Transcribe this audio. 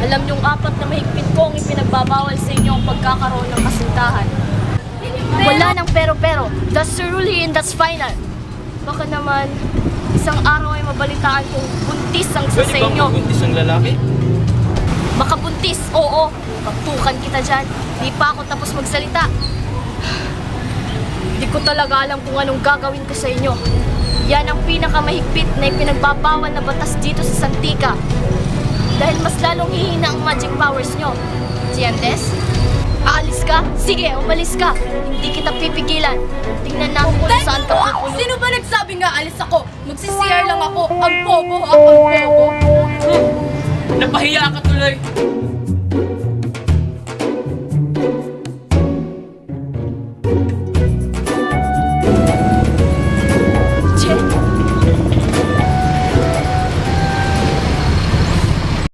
Alam niyong apat na mahigpit ko ang ipinagbabawal sa inyo ang pagkakaroon ng kasintahan. Wala nang pero-pero. That's the rule here and that's final. Baka naman, isang araw ay mabalitaan kong buntis ang isa sa inyo. Buntis ang lalaki? Baka buntis, oo. Pagtukan kita dyan. Di pa ako tapos magsalita. Di ko talaga alam kung anong gagawin ko sa inyo. Yan ang pinakamahigpit na ipinagbabawal na batas dito sa Santika. Dahil mas lalong hihina ang magic powers nyo. Sientes? Aalis ka? Sige, umalis ka. Hindi kita pipigilan. Tingnan natin kung saan ka pupulo. Sino ba nagsabing nga alis ako? Magsi-CR lang ako. Ang bobo, ang bobo. Napahiya ka tuloy.